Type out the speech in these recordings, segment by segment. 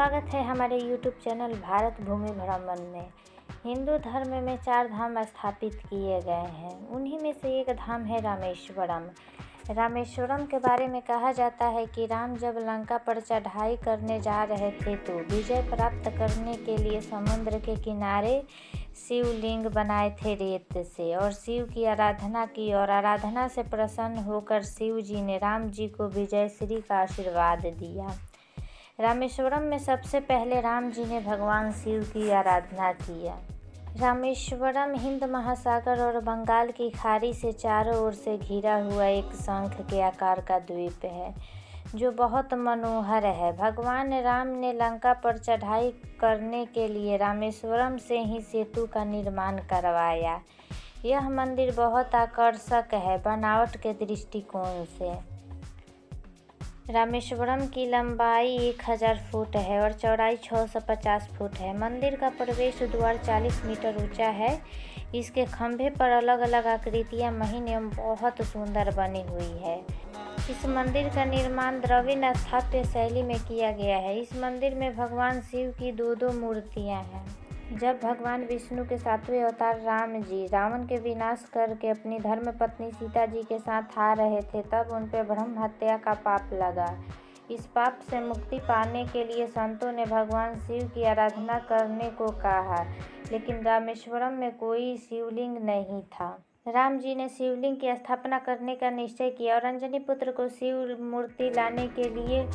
स्वागत है हमारे YouTube चैनल भारत भूमि भ्रमण में। हिंदू धर्म में 4 धाम स्थापित किए गए हैं। उन्हीं में से एक धाम है रामेश्वरम। रामेश्वरम के बारे में कहा जाता है कि राम जब लंका पर चढ़ाई करने जा रहे थे तो विजय प्राप्त करने के लिए समुद्र के किनारे शिवलिंग बनाए थे रेत से और शिव की आराधना की, और आराधना से प्रसन्न होकर शिव जी ने राम जी को विजयश्री का आशीर्वाद दिया। रामेश्वरम में सबसे पहले राम जी ने भगवान शिव की आराधना किया। रामेश्वरम हिंद महासागर और बंगाल की खाड़ी से चारों ओर से घिरा हुआ एक शंख के आकार का द्वीप है जो बहुत मनोहर है। भगवान राम ने लंका पर चढ़ाई करने के लिए रामेश्वरम से ही सेतु का निर्माण करवाया। यह मंदिर बहुत आकर्षक है बनावट के दृष्टिकोण से। रामेश्वरम की लंबाई 1000 फुट है और चौड़ाई 650 फुट है। मंदिर का प्रवेश द्वार 40 मीटर ऊंचा है। इसके खंभे पर अलग अलग आकृतियां महीन एवं बहुत सुंदर बनी हुई है। इस मंदिर का निर्माण द्रविड़ स्थापत्य शैली में किया गया है। इस मंदिर में भगवान शिव की दो मूर्तियां हैं। जब भगवान विष्णु के 7वें अवतार राम जी रावण के विनाश करके अपनी धर्मपत्नी सीता जी के साथ आ रहे थे, तब उन पर ब्रह्म हत्या का पाप लगा। इस पाप से मुक्ति पाने के लिए संतों ने भगवान शिव की आराधना करने को कहा, लेकिन रामेश्वरम में कोई शिवलिंग नहीं था। राम जी ने शिवलिंग की स्थापना करने का निश्चय किया और अंजनी पुत्र को शिव मूर्ति लाने के लिए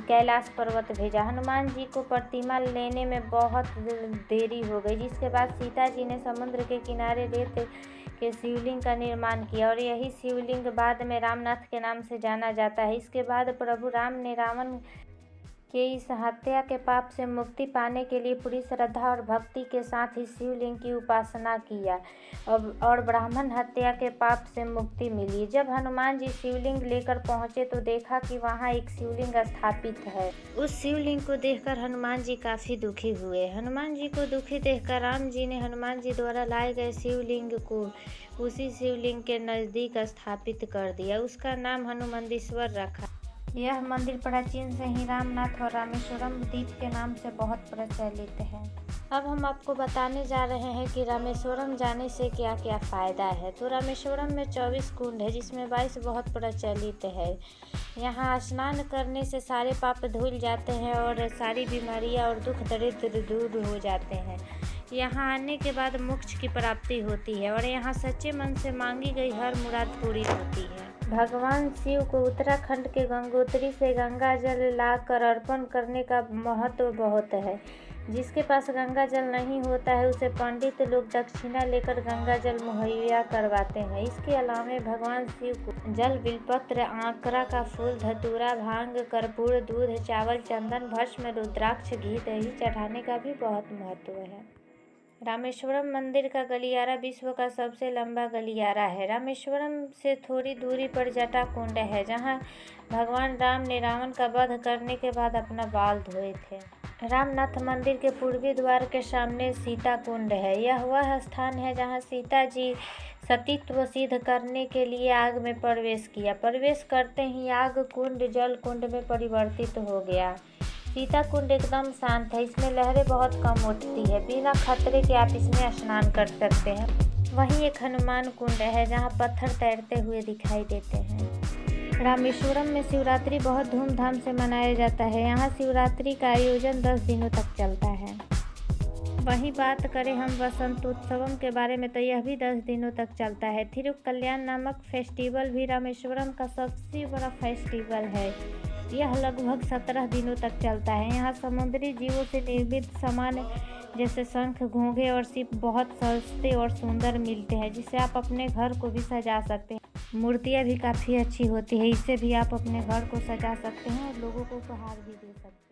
कैलाश पर्वत भेजा। हनुमान जी को प्रतिमा लेने में बहुत देरी हो गई, जिसके बाद सीता जी ने समुद्र के किनारे रेत के शिवलिंग का निर्माण किया और यही शिवलिंग बाद में रामनाथ के नाम से जाना जाता है। इसके बाद प्रभु राम ने रावण के इस हत्या के पाप से मुक्ति पाने के लिए पूरी श्रद्धा और भक्ति के साथ ही शिवलिंग की उपासना किया और ब्राह्मण हत्या के पाप से मुक्ति मिली। जब हनुमान जी शिवलिंग लेकर पहुंचे तो देखा कि वहां एक शिवलिंग स्थापित है। उस शिवलिंग को देखकर हनुमान जी काफ़ी दुखी हुए। हनुमान जी को दुखी देखकर राम जी ने हनुमान जी द्वारा लाए गए शिवलिंग को उसी शिवलिंग के नज़दीक स्थापित कर दिया। उसका नाम हनुमंदीश्वर रखा। यह मंदिर प्राचीन से ही रामनाथ और रामेश्वरम द्वीप के नाम से बहुत प्रचलित है। अब हम आपको बताने जा रहे हैं कि रामेश्वरम जाने से क्या क्या फ़ायदा है। तो रामेश्वरम में 24 कुंड है, जिसमें 22 बहुत प्रचलित है। यहाँ स्नान करने से सारे पाप धुल जाते हैं और सारी बीमारियाँ और दुख दरिद्र दूर हो जाते हैं। यहाँ आने के बाद मोक्ष की प्राप्ति होती है और यहाँ सच्चे मन से मांगी गई हर मुराद पूरी होती है। भगवान शिव को उत्तराखंड के गंगोत्री से गंगा जल लाकर अर्पण करने का महत्व बहुत है। जिसके पास गंगा जल नहीं होता है उसे पंडित लोग दक्षिणा लेकर गंगा जल मुहैया करवाते हैं। इसके अलावा भगवान शिव को जल, बिलपत्र, आंकरा का फूल, धतूरा, भांग, कर्पूर, दूध, चावल, चंदन, भस्म, रुद्राक्ष, घी, दही चढ़ाने का भी बहुत महत्व है। रामेश्वरम मंदिर का गलियारा विश्व का सबसे लंबा गलियारा है। रामेश्वरम से थोड़ी दूरी पर जटा कुंड है, जहां भगवान राम ने रावण का वध करने के बाद अपना बाल धोए थे। रामनाथ मंदिर के पूर्वी द्वार के सामने सीता कुंड है। यह वह स्थान है जहां सीता जी सतीत्व सिद्ध करने के लिए आग में प्रवेश किया। प्रवेश करते ही आग कुंड जल कुंड में परिवर्तित हो गया। सीता कुंड एकदम शांत है। इसमें लहरें बहुत कम उठती है। बिना खतरे के आप इसमें स्नान कर सकते हैं। वहीं एक हनुमान कुंड है जहां पत्थर तैरते हुए दिखाई देते हैं। रामेश्वरम में शिवरात्रि बहुत धूमधाम से मनाया जाता है। यहाँ शिवरात्रि का आयोजन 10 दिनों तक चलता है। वहीं बात करें हम वसंतोत्सवम के बारे में तो यह भी 10 दिनों तक चलता है। थिरुकल्याण नामक फेस्टिवल भी रामेश्वरम का सबसे बड़ा फेस्टिवल है। यह लगभग 17 दिनों तक चलता है। यहाँ समुद्री जीवों से निर्मित सामान जैसे शंख, घोंघे और सीप बहुत सस्ते और सुंदर मिलते हैं, जिससे आप अपने घर को भी सजा सकते हैं। मूर्तियाँ भी काफ़ी अच्छी होती है। इससे भी आप अपने घर को सजा सकते हैं और लोगों को उपहार भी दे सकते हैं।